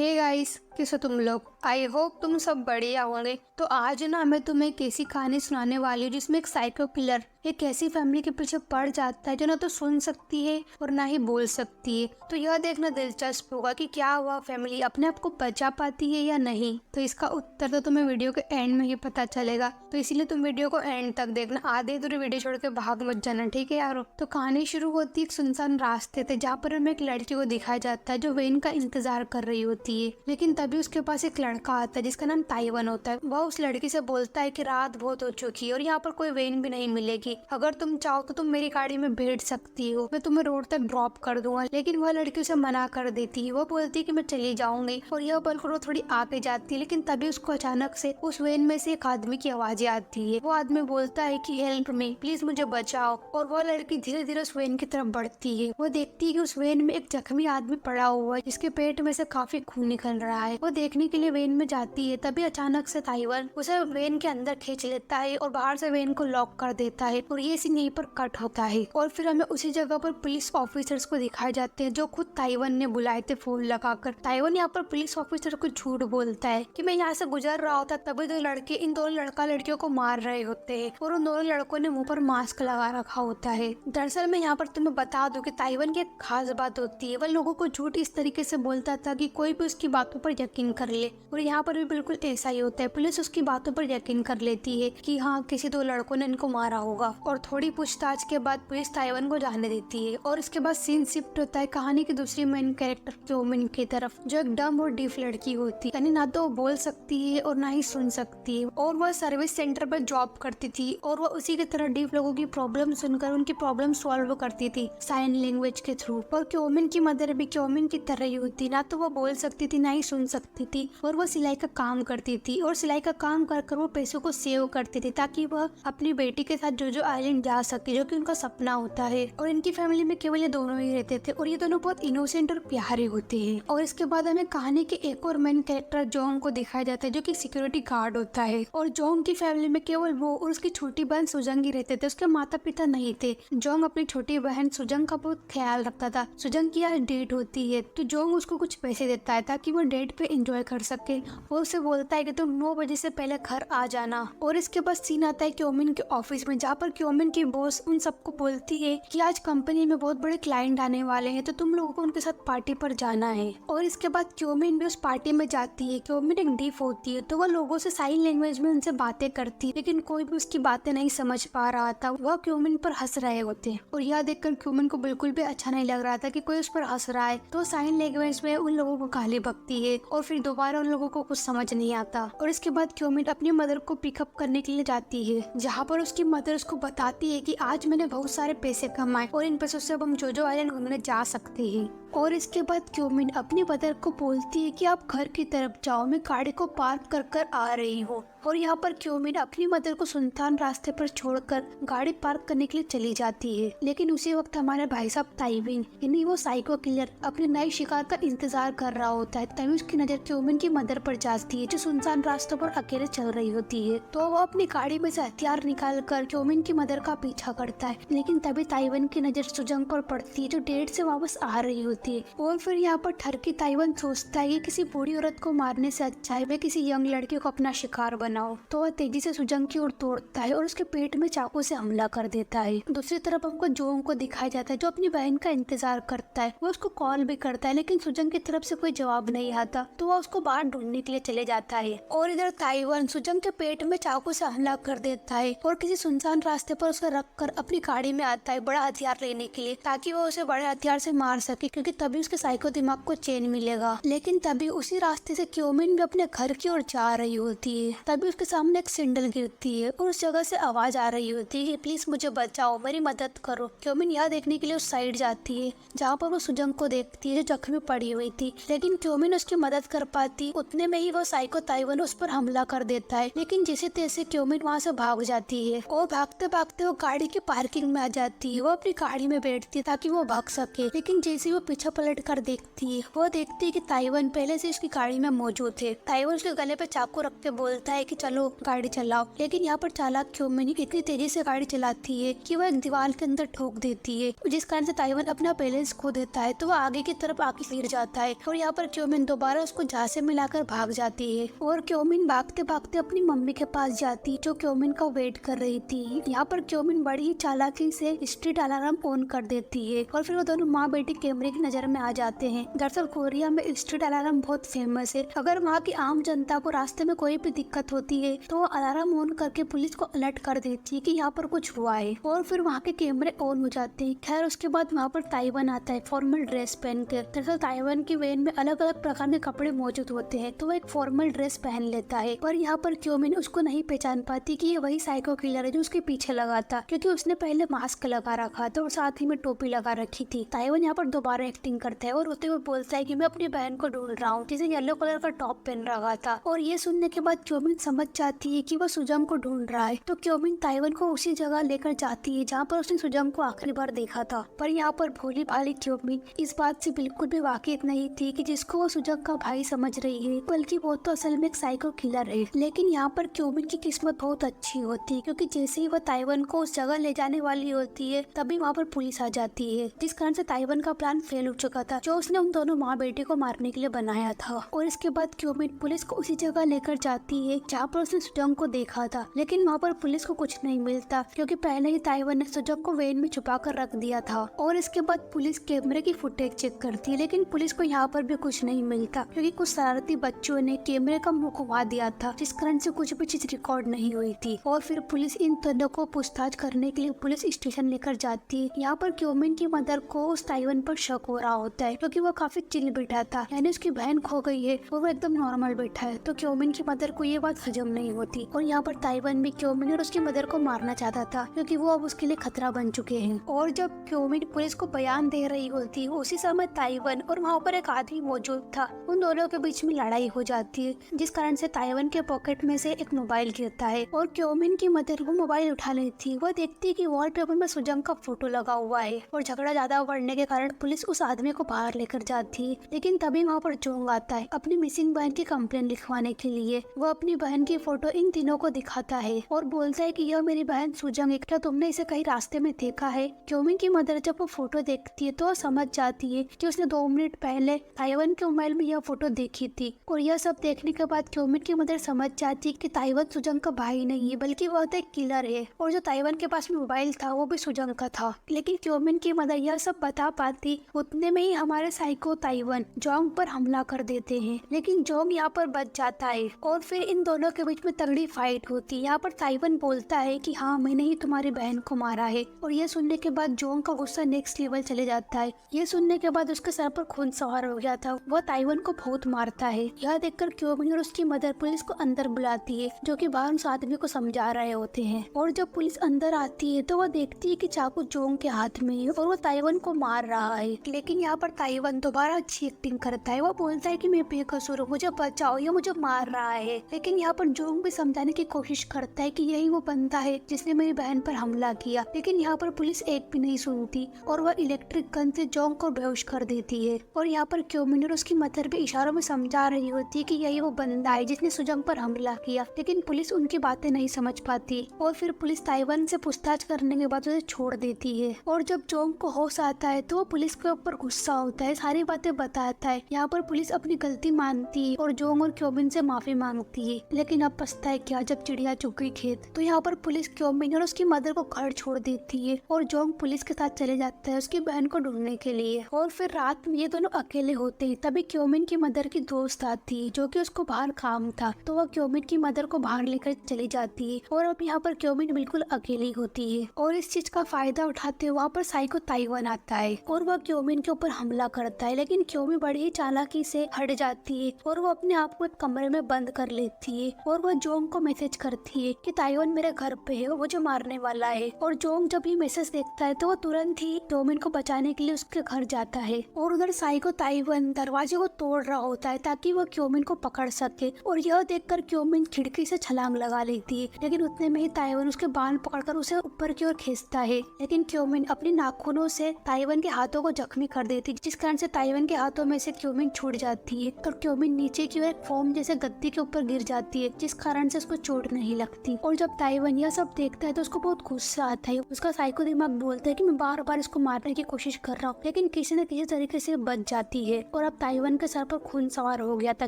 Hey guys, कैसे तुम लोग। आई होप तुम सब बढ़िया होंगे। तो आज ना मैं तुम्हें एक ऐसी कहानी सुनाने वाली हूँ जिसमें एक साइको किलर एक ऐसी फैमिली के पीछे पड़ जाता है जो ना तो सुन सकती है और ना ही बोल सकती है। तो यह देखना दिलचस्प होगा कि क्या वह फैमिली अपने आप को बचा पाती है या नहीं। तो इसका उत्तर तो तुम्हें वीडियो के एंड में ही पता चलेगा, तो इसीलिए तुम वीडियो को एंड तक देखना। आधे अधूरे वीडियो छोड़ के भाग मत जाना, ठीक है यारो। तो कहानी शुरू होती है एक सुनसान रास्ते थे जहाँ पर हमें एक लड़की को दिखाया जाता है जो वेन का इंतजार कर रही होती है। लेकिन तभी उसके पास एक लड़का आता है जिसका नाम ताइवन होता है। वह उस लड़की से बोलता है कि रात बहुत हो चुकी है और यहाँ पर कोई वेन भी नहीं मिलेगी। अगर तुम चाहो तो तुम मेरी गाड़ी में बैठ सकती हो, मैं तुम्हें रोड तक ड्रॉप कर दूंगा। लेकिन वह लड़की उसे मना कर देती है। वो बोलती है कि मैं चली जाऊंगी और यह बोलकर वो थोड़ी आगे जाती है। लेकिन तभी उसको अचानक से उस वेन में से एक आदमी की आवाजें आती है। वो आदमी बोलता है कि हेल्प मी, प्लीज मुझे बचाओ। और वह लड़की धीरे धीरे उस वेन की तरफ बढ़ती है। वो देखती है कि उस वेन में एक जख्मी आदमी पड़ा हुआ है जिसके पेट में से काफी खून निकल रहा है। वो देखने के लिए वेन में जाती है। तभी अचानक से ताइवन उसे वेन के अंदर खींच लेता है और बाहर से वेन को लॉक कर देता है। और ये सीन यहीं पर कट होता है और फिर हमें उसी जगह पर पुलिस ऑफिसर्स को दिखाए जाते हैं जो खुद ताइवन ने बुलाए थे फोन लगाकर। ताइवन यहाँ पर पुलिस ऑफिसर को झूठ बोलता है कि मैं यहाँ से गुजर रहा होता तभी दो लड़के इन दोनों लड़कियों को मार रहे होते हैं और उन दोनों लड़कों ने मुंह पर मास्क लगा रखा होता है। दरअसल मैं यहाँ पर तुम्हें बता दूं कि ताइवन की एक खास बात होती है, वह लोगों को झूठ इस तरीके से बोलता था कि कोई भी उसकी बातों पर यकीन कर ले। और यहाँ पर भी बिल्कुल ऐसा ही होता है। पुलिस उसकी बातों पर यकीन कर लेती है कि हाँ किसी दो लड़कों ने इनको मारा होगा। और थोड़ी पूछताछ के बाद पुलिस ताइवन को जाने देती है। और इसके बाद सीन शिफ्ट होता है कहानी की दूसरी मेन कैरेक्टर क्योमिन की तरफ, जो एक डम और डीफ लड़की होती है। यानी ना तो वो बोल सकती है और ना ही सुन सकती है। और वह सर्विस सेंटर पर जॉब करती थी और वह उसी की तरह डीफ लोगों की प्रॉब्लम सुनकर उनकी प्रॉब्लम सॉल्व करती थी साइन लैंग्वेज के थ्रू। और क्योमिन की मदर भी क्योमिन की तरह ही होती, ना तो वो बोल सकती थी ना ही सुन सकती थी। और वो सिलाई का काम करती थी और सिलाई का काम कर वो पैसों को सेव करती थी ताकि वह अपनी बेटी के साथ जो आइलैंड जा सके जो कि उनका सपना होता है। और इनकी फैमिली में केवल ये दोनों ही रहते थे और ये दोनों बहुत इनोसेंट और प्यारे होते हैं। और इसके बाद हमें कहानी के एक और मेन कैरेक्टर जोंग को दिखाया जाता है जो कि सिक्योरिटी गार्ड होता है। और जोंग की फैमिली में केवल वो और उसकी छोटी बहन सुजंग ही रहते थे, उसके माता पिता नहीं थे। जोंग अपनी छोटी बहन सुजंग का बहुत ख्याल रखता था। सुजंग की आज डेट होती है तो जोंग उसको कुछ पैसे देता है ताकि वो डेट पे एंजॉय कर सके। वो उसे बोलता है कि तुम 9 बजे से पहले घर आ जाना। और इसके बाद सीन आता है क्योमिन के ऑफिस में जहाँ पर क्योमिन की बॉस उन सबको बोलती है कि आज कंपनी में बहुत बड़े क्लाइंट आने वाले हैं तो तुम लोगों को उनके साथ पार्टी पर जाना है। और इसके बाद क्योमिन भी उस पार्टी में जाती है। क्योमिन एक डीफ होती है तो वह लोगों से साइन लैंग्वेज में उनसे बातें करती है, लेकिन कोई भी उसकी बातें नहीं समझ पा रहा था। वह क्योमिन पर हंस रहे होते हैं और यह देखकर क्योमिन को बिल्कुल भी अच्छा नहीं लग रहा था कि कोई उस पर हंस रहा है। तो साइन लैंग्वेज में उन लोगों को गाली बकती है और फिर दोबारा उन लोगों को कुछ समझ नहीं आता। और इसके बाद क्योमिन अपनी मदर को पिकअप करने के लिए जाती है जहाँ पर उसकी मदर उसको बताती है कि आज मैंने बहुत सारे पैसे कमाए और इन पैसों से अब हम जोजो आइलैंड घूमने जा सकते हैं। और इसके बाद क्योमिन अपनी मदर को बोलती है कि आप घर की तरफ जाओ, मैं गाड़ी को पार्क कर आ रही हूँ। और यहाँ पर क्योमिन अपनी मदर को सुनसान रास्ते पर छोड़कर गाड़ी पार्क करने के लिए चली जाती है। लेकिन उसी वक्त हमारे भाई साहब ताइविन यानी वो साइको किलर अपने नए शिकार का इंतजार कर रहा होता है। तभी उसकी नजर क्योमिन की मदर पर जाती है जो सुनसान रास्तों पर अकेले चल रही होती है। तो वो अपनी गाड़ी में से हथियार निकाल कर क्योमिन की मदर का पीछा करता है। लेकिन तभी ताइवन की नजर सुजंग पर पड़ती है जो डेट से वापस आ रही होती है। और फिर यहाँ पर ठर के ताइवन सोचता है कि किसी बूढ़ी औरत को मारने से अच्छा है मैं किसी यंग लड़के को अपना शिकार बनाऊं। तो वह तेजी से सुजंग की ओर दौड़ता है और उसके पेट में चाकू से हमला कर देता है। दूसरी तरफ हमको जोंग को दिखाया जाता है जो अपनी बहन का इंतजार करता है। वो उसको कॉल भी करता है लेकिन सुजंग की तरफ से कोई जवाब नहीं आता तो वह उसको बाहर ढूंढने के लिए चले जाता है। और इधर ताइवन सुजंग के पेट में चाकू से हमला कर देता है और किसी सुनसान रास्ते पर उसे रख कर अपनी गाड़ी में आता है बड़ा हथियार लेने के लिए ताकि वो उसे बड़े हथियार से मार सके, क्योंकि तभी उसके साइको दिमाग को चैन मिलेगा। लेकिन तभी उसी रास्ते से क्योमिन भी अपने घर की ओर जा रही होती है। तभी उसके सामने एक सिंडल गिरती है और उस जगह से आवाज आ रही होती है, प्लीज मुझे बचाओ, मेरी मदद करो। क्योमिन यह देखने के लिए उस साइड जाती है जहाँ पर वो सुजंग को देखती है जो जख्मी पड़ी हुई थी। लेकिन क्योमिन उसकी मदद कर पाती उतने में ही वो साइको ताइवन उस पर हमला कर देता है। लेकिन जैसे तैसे क्योमिन वहाँ से भाग जाती है और भागते भागते वो गाड़ी की पार्किंग में आ जाती है। वो अपनी गाड़ी में बैठती है ताकि वो भाग सके, लेकिन जैसे वो पीछे पलट कर देखती है। वो देखती है कि ताइवान पहले से उसकी गाड़ी में मौजूद है। ताइवान उसके गले पे चाकू रख के बोलता है कि चलो गाड़ी चलाओ, लेकिन यहाँ पर चालाक क्योमिन इतनी तेजी से गाड़ी चलाती है कि वो एक दीवार के अंदर ठोक देती है, जिस कारण से ताइवान अपना बैलेंस खो देता है। तो वो आगे की तरफ आके गिर जाता है और यहाँ पर क्योमिन दोबारा उसको जहाँ से मिलाकर भाग जाती है और क्योमिन भागते भागते अपनी मम्मी के पास जाती है जो क्योमिन का वेट कर रही थी। यहाँ पर क्योमिन बड़ी ही चालाकी से स्ट्रीट अलार्म ऑन कर देती है और फिर वो दोनों माँ बेटी कैमरे की नजर में आ जाते हैं। दरअसल कोरिया में स्ट्रीट अलार्म बहुत फेमस है। अगर वहाँ की आम जनता को रास्ते में कोई भी दिक्कत होती है तो वो अलार्म ऑन करके पुलिस को अलर्ट कर देती है कि यहाँ पर कुछ हुआ है और फिर वहाँ के कैमरे ऑन हो जाते हैं। खैर उसके बाद वहाँ पर ताइवान आता है फॉर्मल ड्रेस पहन कर। दरअसल ताइवान की वैन में अलग अलग प्रकार के कपड़े मौजूद होते हैं तो वो एक फॉर्मल ड्रेस पहन लेता है, पर यहाँ पर क्योमिन उसको नहीं पहचान पाती कि ये वही साइको किलर है जो उसके पीछे लगा था, क्योंकि उसने पहले मास्क लगा रखा था और साथ ही में टोपी लगा रखी थी। ताइवान यहाँ पर दोबारा एक्टिंग करता है और होते हुए बोलता है कि मैं अपनी बहन को ढूंढ रहा हूँ जिसे येलो कलर का टॉप पहन रखा था। और ये सुनने के बाद क्योमिन समझ जाती है कि वो सुजम को ढूंढ रहा है, तो क्योमिन ताइवान को उसी जगह लेकर जाती है जहाँ पर उसने सुजम को आखिरी बार देखा था। पर यहाँ पर भोली भाली क्योमिन इस बात से बिल्कुल भी वाकिफ नहीं थी कि जिसको वो सुजम का भाई समझ रही है, बल्कि वो तो असल में एक साइको किलर है। लेकिन यहाँ पर क्योमिन की किस्मत बहुत अच्छी होती है, क्योंकि जैसे ही वो ताइवान को उस जगह ले जाने वाली होती है तभी वहाँ पर पुलिस आ जाती है, जिस कारण से ताइवान का प्लान फेल हो चुका था जो उसने उन दोनों माँ बेटे को मारने के लिए बनाया था। और इसके बाद क्योमिन पुलिस को उसी जगह लेकर जाती है जहाँ पर उसने सुजम को देखा था, लेकिन वहाँ पर पुलिस को कुछ नहीं मिलता क्योंकि पहले ही ताइवान ने सुजम को वैन में छुपा कर रख दिया था। और इसके बाद पुलिस कैमरे की फुटेज चेक करती है, लेकिन पुलिस को यहाँ पर भी कुछ नहीं मिलता क्योंकि कुछ शरारती बच्चों ने कैमरे का मुंह घुमा दिया था, जिस कारण से कुछ भी चीज रिकॉर्ड नहीं हुई थी। और फिर पुलिस इन दोनों को पूछताछ करने के लिए पुलिस स्टेशन लेकर जाती है। यहाँ पर क्योमिन की मदर को उस ताइवान पर शक हो रहा होता है क्योंकि वो काफी चिल बैठा था, यानी उसकी बहन खो गई है और वो एकदम नॉर्मल बैठा है। तो क्योमिन की मदर को ये बात हजम नहीं होती और यहाँ पर ताइवान भी क्योमिन और उसकी मदर को मारना चाहता था क्योंकि वो अब उसके लिए खतरा बन चुके हैं। और जब क्योमिन पुलिस को बयान दे रही होती है उसी समय ताइवान और वहाँ पर एक आदमी मौजूद था, उन दोनों के बीच में लड़ाई हो जाती है, जिस कारण से ताइवान के पॉकेट में से एक मोबाइल गिरता है और क्योमिन की मदर वो मोबाइल उठा लेती है। वो देखती है कि वॉलपेपर में सुजम का फोटो लगा हुआ है और झगड़ा ज्यादा बढ़ने के कारण पुलिस उस आदमी को बाहर लेकर जाती है। लेकिन तभी वहाँ पर जोंग आता है अपनी मिसिंग बहन की कंप्लेन लिखवाने के लिए। वो अपनी बहन की फोटो इन तीनों को दिखाता है और बोलता है कि यह मेरी बहन सुजम है, क्या तुमने इसे कहीं रास्ते में देखा है? क्योमिन की मदर जब वो फोटो देखती है तो वो समझ जाती है कि उसने 2 मिनट पहले ताइवान के मोबाइल में यह फोटो देखी थी। और यह सब देखने के बाद क्योमिन की मदर समझ जाती है कि ताइवान सुजम का भाई नहीं है बल्कि वह तो एक किलर है और जो ताइवान के पास में मोबाइल था वो भी सुजम का था। लेकिन क्योमिन की मदर यह सब बता पाती उतने में ही हमारे साइको ताइवान जोंग पर हमला कर देते हैं, लेकिन जोंग यहाँ पर बच जाता है और फिर इन दोनों के बीच में तगड़ी फाइट होती है। यहाँ पर ताइवान बोलता है कि हाँ मैंने ही तुम्हारी बहन को मारा है और ये सुनने के बाद जोंग का गुस्सा नेक्स्ट लेवल चले जाता है। ये सुनने के बाद उसके सर पर खून सवार हो गया था, वह ताइवान को बहुत मारता है। यह देखकर क्योमिन और उसकी मदर पुलिस को अंदर बुलाती है जो कि बाहर उस आदमी को समझा रहे होते हैं। और जब पुलिस अंदर आती है तो वह देखती है कि चाकू जोंग के हाथ में है और वो ताइवान को मार रहा है। लेकिन यहाँ पर ताइवान दोबारा अच्छी एक्टिंग करता है, वो बोलता है कि मैं बेकसूर हूँ, मुझे बचाओ, ये मुझे मार रहा है। लेकिन यहाँ पर जोंग भी समझाने की कोशिश करता है कि यही वो बंदा है जिसने मेरी बहन पर हमला किया, लेकिन यहाँ पर पुलिस एक भी नहीं सुनती और वह इलेक्ट्रिक गन से जोंग को बेहोश कर देती है। और यहाँ पर क्योमिन और उसकी मदर भी इशारों में समझा रही होती है कि यही वो बंदा है जिसने सुजम पर हमला किया, लेकिन पुलिस उनकी बातें नहीं समझ पाती। और फिर पुलिस ताइवान से पूछताछ करने के बाद उसे छोड़ देती है। और जब जोंग को होश आता है तो वो पुलिस के ऊपर गुस्सा होता है, सारी बातें बताता है। यहाँ पर पुलिस अपनी गलती मानती है और जोंग और क्योमिन से माफी मांगती है, लेकिन अब पछताए क्या जब चिड़िया चुग गई खेत। तो यहाँ पर पुलिस क्योमिन और उसकी मदर को घर छोड़ देती है और जोंग पुलिस के साथ चले जाता है उसकी बहन को ढूंढने के लिए। और फिर रात में ये दोनों अकेले होते हैं, तभी क्योमिन की मदर की दोस्त आती है जो कि उसको बाहर काम था, तो वह क्योमिन की मदर को बाहर लेकर चली जाती है। और अब यहाँ पर क्योमिन बिल्कुल अकेली होती है और इस चीज का फायदा उठाते हुए वहाँ पर साइको ताइवान आता है और वह क्योमिन के ऊपर हमला करता है, लेकिन क्योमिन बड़ी ही चालाकी से हट जाती है और वो अपने आप को एक कमरे में बंद कर लेती है। और वह जोंग को मैसेज करती है कि ताइवान मेरे घर पे है, वो मुझे मारने वाला है। और जोंग जब ये मैसेज देखता है तो वो तुरंत ही क्योमिन को बचाने के लिए उसके घर जाता है। और उधर साइको ताइवान दरवाजे को तोड़ रहा होता है ताकि वो क्योमिन को पकड़ सके। और यह देखकर क्योमिन खिड़की से छलांग लगा लेती है, लेकिन उतने में ही ताइवान उसके बाल पकड़कर उसे ऊपर की ओर खींचता है। लेकिन क्योमिन अपने नाखूनों से ताइवान के हाथों को जख्मी कर देती, जिस कारण से ताइवान के हाथों में से क्योमिन छूट जाती है और क्योमिन नीचे की ओर एक फोम जैसे गद्दी के ऊपर गिर जाती है, जिस कारण से उसको चोट नहीं लगती। और जब ताइवान यह सब देखता है तो उसको बहुत गुस्सा आता है। उसका साइको दिमाग बोलता है कि मैं बार बार इसको मारने की कोशिश कर रहा हूँ, लेकिन किसी न किसी तरीके से बच जाती है। और अब ताइवान के सर पर खून सवार हो गया था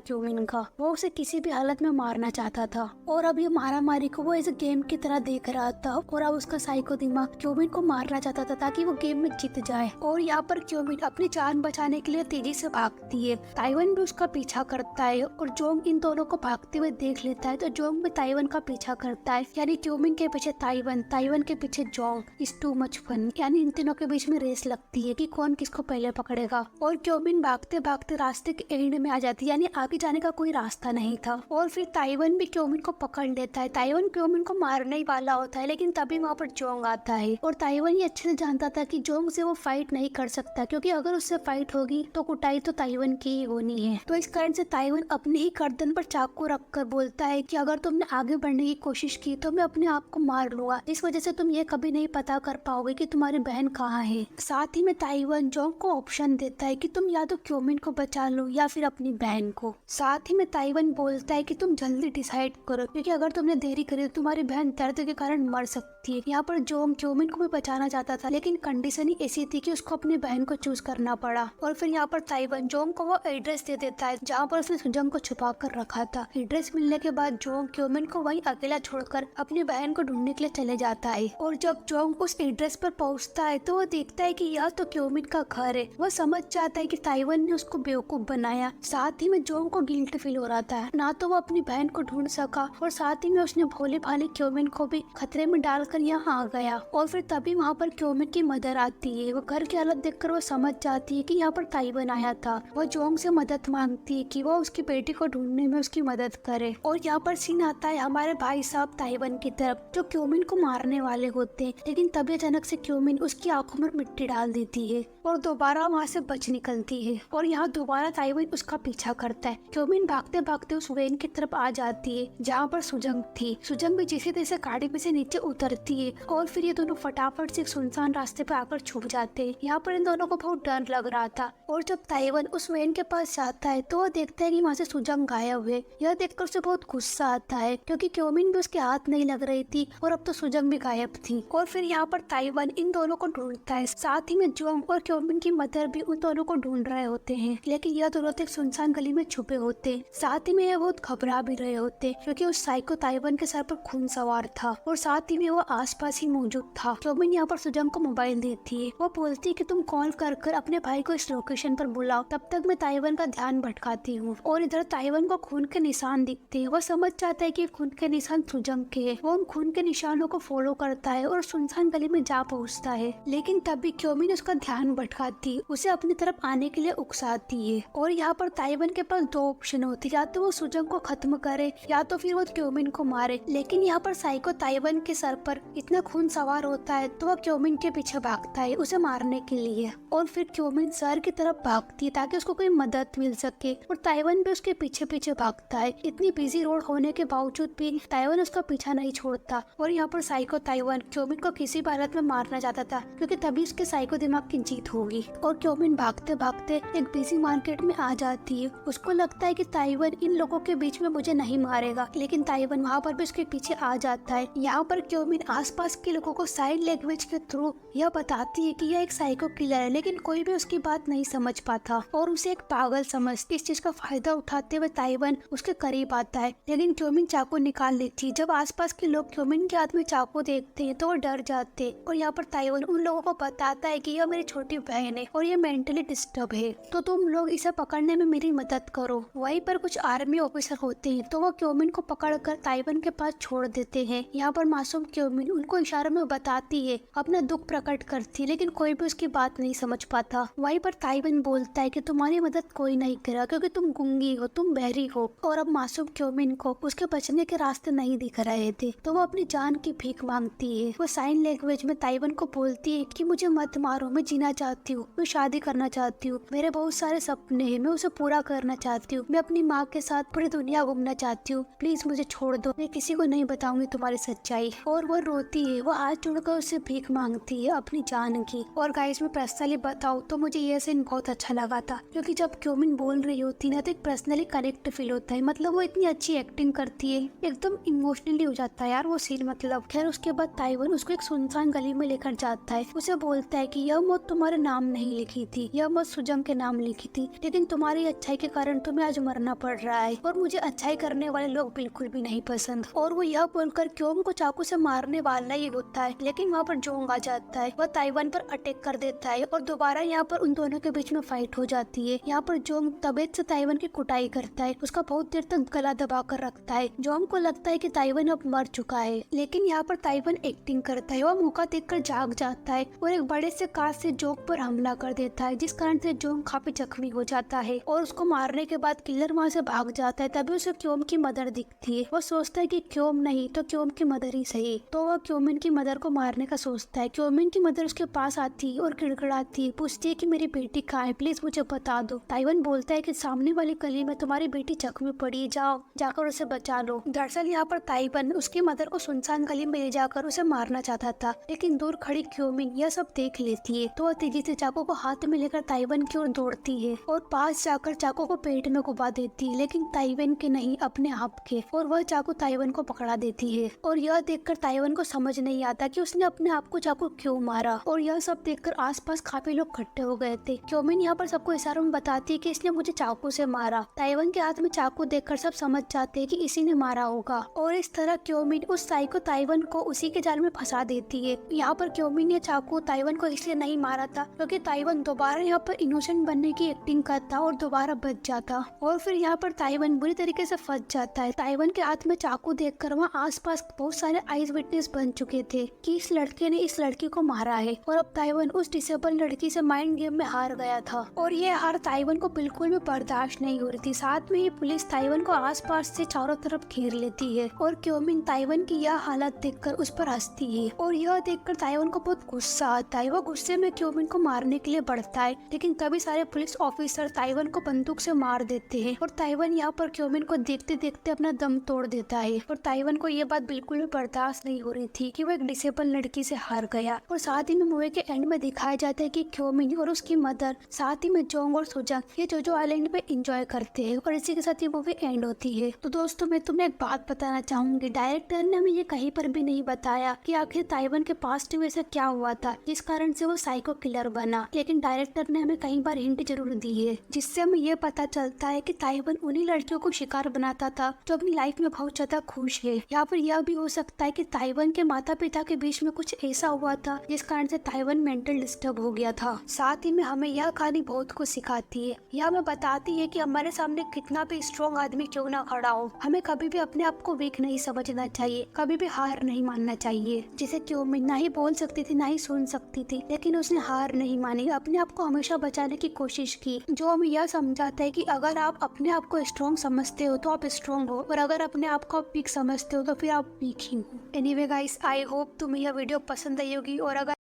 क्योमिन का। वो उसे किसी भी हालत में मारना चाहता था और अब ये मारामारी को वो एज ए गेम की तरह देख रहा था। और अब उसका साइको दिमाग क्योमिन को मारना चाहता था ताकि वो गेम में जीत जाए। और यहाँ पर क्योमिन अपनी जान बचाने के लिए तेजी से भागती है। ताइवान भी उसका पीछा करता है और जोंग इन दोनों को भागते हुए देख लेता है तो जोंग भी ताइवान का पीछा करता है। यानी क्योमिन के पीछे ताइवान, ताइवान के पीछे जोंग। Is too much fun. यानी इन तीनों के बीच में रेस लगती है कि कौन किसको पहले पकड़ेगा। और क्योमिन भागते भागते रास्ते के एंड में आ जाती है, यानी आगे जाने का कोई रास्ता नहीं था। और फिर ताइवान भी क्योमिन को पकड़ लेता है। ताइवान क्योमिन को मारने ही वाला होता है, लेकिन तभी वहाँ पर जोंग आता है। और ताइवान ये अच्छे से जानता था कि जोंग से वो फाइट नहीं कर सकता, क्योंकि अगर उससे फाइट होगी तो कुटाई तो ताइवान की ही होनी है। तो इस कारण से ताइवान अपने ही गर्दन पर चाकू रखकर बोलता है कि अगर तुमने आगे बढ़ने की कोशिश की तो मैं अपने आप को मार लूंगा। इस वजह से तुम ये कभी नहीं पता कर पाओगे कि तुम्हारी बहन कहाँ है। साथ ही में ताइवान जोंग को ऑप्शन देता है कि तुम या तो क्योमिन को बचा लो या फिर अपनी बहन को। साथ ही में ताइवान बोलता है कि तुम जल्दी डिसाइड करो, क्योंकि अगर तुमने देरी करी तो तुम्हारी बहन दर्द के कारण मर सकती है। यहाँ पर जोंग क्योमिन को भी बचाना चाहता था, लेकिन कंडीशन ही ऐसी थी कि उसको अपनी बहन को चूज करना पड़ा। और फिर यहाँ पर ताइवान जोंग को वो एड्रेस दे देता है जहाँ पर उसने सुजंग को छुपा कर रखा था। एड्रेस मिलने के बाद जोंग क्योमिन को वहीं अकेला छोड़कर अपनी बहन को ढूंढने के लिए चले जाता है। और जब जोंग उस एड्रेस पर पहुँचता है तो वो देखता है कि यह तो क्योमिन का घर है। वो समझ जाता है कि ताइवान ने उसको बेवकूफ बनाया। साथ ही में जोंग को गिल्ट फील हो रहा था, ना तो वो अपनी बहन को ढूंढ सका और साथ ही में उसने भोले भाले क्योमिन को भी खतरे में डालकर यहाँ आ गया। और फिर तभी वहाँ पर क्योमिन की मदर आती है। वो घर की हालत देखकर वो समझ जाती है कि यहाँ पर ताइवान आया था। वो जोंग से मदद मांगती है कि वो उसकी बेटी को ढूंढने में उसकी मदद करे। और यहाँ पर सीन आता है हमारे भाई साहब ताइवान की तरफ, जो क्योमिन को मारने वाले होते हैं, लेकिन तभी अचानक से क्योमिन उसकी आंखों में मिट्टी डाल देती है और दोबारा वहाँ से बच निकलती है। और यहाँ दोबारा ताइवान उसका पीछा करता है। क्योमिन भागते भागते उस वेन की तरफ आ जाती है जहाँ पर सुजंग थी। सुजंग भी जैसे तैसे गाड़ी में से नीचे उतरती है और फिर ये दोनों फटाफट से एक सुनसान रास्ते पे आकर छुप जाते हैं। यहाँ पर इन दोनों को बहुत डर लग रहा था। और जब ताइवान उस वेन के पास जाता है तो वो देखता है कि वहाँ से सुजंग गायब है। यह देखकर उसे बहुत गुस्सा आता है, क्योंकि क्योमिन भी उसके हाथ नहीं लग रही थी और अब तो सुजंग भी गायब थी। और फिर यहाँ पर ताइवान इन दोनों को ढूंढता है। साथ ही में जोंग और क्योमिन की मदर भी उन दोनों को ढूंढ रहे होते हैं, लेकिन यह दोनों एक सुनसान गली में छुपे होते। साथ ही में यह बहुत घबरा भी रहे होते, क्योंकि उस साइको ताइवान के सर पर खून सवार था और साथ ही में वो आसपास ही मौजूद था। क्योमिन यहाँ पर सुजंग को मोबाइल देती है। वो बोलती है कि तुम कॉल कर कर अपने भाई को इस लोकेशन पर बुलाओ, तब तक मैं ताइवान का ध्यान भटकाती हूँ। और इधर ताइवान को खून के निशान दिखते हैं। वो समझ जाता है कि खून के निशान सुजंग के हैं। वो उन खून के निशानों को फॉलो करता है और सुनसान गली में जा पहुँचता है, लेकिन तभी क्योमिन उसका ध्यान भटकाती, उसे अपनी तरफ आने के लिए उकसाती है। और यहाँ पर ताइवान के पास दो ऑप्शन होती है, या तो वो सुजंग को खत्म करे या तो फिर वो क्योमिन को मारे। लेकिन यहाँ पर साइको ताइवान के सर पर इतना खून सवार होता है तो वह क्योमिन के पीछे भागता है उसे मारने के लिए। और फिर क्योमिन शहर की तरफ भागती है ताकि उसको कोई मदद मिल सके, और ताइवान भी उसके पीछे पीछे भागता है। इतनी बिजी रोड होने के बावजूद भी ताइवान उसका पीछा नहीं छोड़ता। और यहाँ पर साइको ताइवान क्योमिन को किसी भी हालत में मारना चाहता था, क्योंकि तभी उसके साइको दिमाग की जीत होगी। और क्योमिन भागते भागते एक बिजी मार्केट में आ जाती है। उसको लगता है कि ताइवान इन लोगों के बीच में मुझे नहीं मारेगा, लेकिन ताइवान वहाँ पर भी उसके पीछे आ जाता है। यहाँ पर क्योमिन आसपास के लोगों को साइन लैंग्वेज के थ्रू यह बताती है कि यह एक साइको किलर है, लेकिन कोई भी उसकी बात नहीं समझ पाता और उसे एक पागल समझती। इस चीज का फायदा उठाते हुए ताइवान उसके करीब आता है, लेकिन क्योमिन चाकू निकाल लेती है। जब आसपास के लोग क्योमिन के हाथ में चाकू देखते हैं तो वो डर जाते हैं। और यहाँ पर ताइवान उन लोगों को बताता है कि यह मेरी छोटी बहन है और ये मेंटली डिस्टर्ब है, तो तुम लोग इसे पकड़ने में मेरी मदद करो। वहीं पर कुछ आर्मी ऑफिसर होते हैं तो वो क्योमिन को पकड़कर ताइवान के पास छोड़ देते हैं। यहाँ पर मासूम क्योमिन उनको इशारों में बताती है, अपना दुख प्रकट करती है, लेकिन कोई भी उसकी बात नहीं समझ पाता। वहीं पर ताइवान बोलता है कि तुम्हारी मदद कोई नहीं करेगा, क्योंकि तुम गूंगी हो, तुम बहरी हो। और अब मासूम क्योमिन को उसके बचने के रास्ते नहीं दिख रहे थे, तो वो अपनी जान की भीख मांगती है। वो साइन लैंग्वेज में ताइवान को बोलती है कि मुझे मत मारो, मैं जीना चाहती हूँ, मैं शादी करना चाहती हूँ, मेरे बहुत सारे सपने हैं, मैं उसे पूरा करना चाहती हूँ, मैं अपनी माँ के साथ पूरी दुनिया घूमना चाहती हूँ, प्लीज मुझे छोड़ दो, मैं किसी को नहीं बताऊंगी तुम्हारी सच्चाई। और वो रोती है, वो हाथ जोड़कर उससे भीख मांगती है अपनी जान की। और गाइस मैं पर्सनली बताओ तो मुझे ये सीन बहुत अच्छा लगा था, क्योंकि जब क्योमिन बोल रही होती ना तो एक पर्सनली कनेक्ट फील होता है। मतलब वो इतनी अच्छी एक्टिंग करती है, एकदम इमोशनली हो जाता है यार वो सीन। मतलब खैर उसके बाद ताइवन उसको एक सुनसान गली में लेकर जाता है। उसे बोलता है कि यह मौत तुम्हारे नाम नहीं लिखी थी, यह मौत सुजंग के नाम लिखी थी, लेकिन तुम्हारी अच्छाई के कारण तुम्हें आज मरना पड़ रहा है और मुझे अच्छाई करने वाले लोग बिल्कुल भी नहीं पसंद। और वो यह बोलकर क्योम को चाकू से मारने वाला ही होता है, लेकिन वहाँ पर जोंग आ जाता है। वह ताइवन पर अटैक कर देता है और दोबारा यहाँ पर उन दोनों के बीच में फाइट हो जाती है। यहाँ पर जोंग तबीयत से ताइवन की कुटाई करता है, उसका बहुत देर तक गला दबा कर रखता है। जोंग को लगता है कि ताइवन अब मर चुका है, लेकिन यहाँ पर ताइवन एक्टिंग करता है। वह मौका देखकर जाग जाता है और एक बड़े से कार से जोंग पर हमला कर देता है, जिस कारण से जोंग काफी जख्मी हो जाता है। और उसको मारने के बाद किलर वहाँ से भाग जाता है। तभी उसे क्योम की मदर दिखती है। वो सोचता है कि क्योम नहीं तो क्योम की मदर ही सही, तो वह क्योमिन की मदर को मारने का सोचता है। क्योमिन की मदर उसके पास आती है और गिड़गिड़ाती है, पूछती है कि मेरी बेटी कहाँ है, प्लीज मुझे बता दो। ताइवन बोलता है कि सामने वाली गली में तुम्हारी बेटी जख्मी पड़ी है, जाओ जाकर उसे बचा लो। दरअसल यहाँ पर ताइवन उसकी मदर को सुनसान गली में ले जाकर उसे मारना चाहता था, लेकिन दूर खड़ी क्योमिन यह सब देख लेती है, तो वह तेजी से चाकू को हाथ में लेकर ताइवन की ओर दौड़ती है और पास जाकर चाकू को पेट में घुमा देती है, लेकिन ताइवन के नहीं अपने आप के। और वह चाकू ताइवन को पकड़ा देती है और यह देखकर ताइवन को समझ नहीं आता कि उसने अपने आप को चाकू क्यों मारा। और यह सब देखकर आसपास काफी लोग इकट्ठे हो गए थे। क्योमिन यहाँ पर सबको इशारों में बताती है कि इसने मुझे चाकू से मारा। ताइवन के हाथ में चाकू देखकर सब समझ जाते हैं कि इसी ने मारा होगा, और इस तरह क्योमिन उस साइको ताइवन को उसी के जाल में फंसा देती है। यहाँ पर क्योमिन ने चाकू ताइवन को इसलिए नहीं मारा था क्योंकि ताइवन दोबारा यहाँ पर इनोसेंट बनने की एक्टिंग करता और दोबारा बच जाता, और फिर यहाँ पर ताइवन बुरी तरीके से फंस जाता है। ताइवन के हाथ में चाकू देखकर वहाँ आसपास बहुत सारे आइस विटनेस बन चुके थे कि इस लड़के ने इस लड़की को मारा है, और अब ताइवन उस डिसेबल लड़की से माइंड गेम में हार गया था। और ये हार ताइवन को बिल्कुल भी बर्दाश्त नहीं हो रही थी। साथ में ही पुलिस ताइवन को आसपास से चारों तरफ घेर लेती है और क्योमिन ताइवन की यह हालत देखकर उस पर हंसती है, और यह देखकर ताइवन को बहुत गुस्सा आता है। वह गुस्से में क्योमिन को मारने के लिए बढ़ता है, लेकिन तभी सारे पुलिस ऑफिसर ताइवन को बंदूक से मार देते हैं और ताइवन यहाँ पर क्योमिन को देखते देखते अपना दम तोड़ देता है। और ताइवन को ये बात बिल्कुल भी बर्दाश्त नहीं हो रही थी कि वो एक डिसेबल लड़की से हार गया। और साथ ही में मूवी के एंड में दिखाया जाता है कि क्योमिन और उसकी मदर साथ ही में जोंग और सुजंग ये जोजो आइलैंड पे एंजॉय करते हैं, और इसी के साथ ये मूवी एंड होती है। तो दोस्तों मैं तुम्हें एक बात बताना चाहूंगी, डायरेक्टर ने हमें ये कहीं पर भी नहीं बताया कि आखिर ताइवन के पास्ट में ऐसा क्या हुआ था जिस कारण से वो साइको किलर बना, लेकिन डायरेक्टर ने हमें कई बार हिंट जरूर दी है, जिससे हमें ये पता चलता है कि ताइवन उन्हीं लड़कियों को शिकार बनाता था जो अपनी लाइफ में बहुत ज्यादा खुश है। यहाँ पर यह भी हो सकता है कि ताइवन के माता पिता के बीच में कुछ ऐसा हुआ था जिस कारण से ताइवन मेंटल डिस्टर्ब हो गया था। साथ ही में हमें यह कहानी बहुत कुछ सिखाती है। यह हमें बताती है कि हमारे सामने कितना भी स्ट्रॉन्ग आदमी क्यों ना खड़ा हो, हमें कभी भी अपने आप को वीक नहीं समझना चाहिए, कभी भी हार नहीं मानना चाहिए। जिसे क्योमिन ना ही बोल सकती थी ना ही सुन सकती थी, लेकिन उसने हार नहीं मानी, अपने आप को हमेशा बचाने की कोशिश की, जो हमें यह समझाता है कि अगर आप अपने आप को स्ट्रॉन्ग समझते हो तो आप स्ट्रॉन्ग हो, और अगर अपने आप को आप वीक समझते हो तो फिर आप वीक ही हो। एनीवे गाइस, आई होप तुम्हें यह वीडियो पसंद आई होगी, और अगर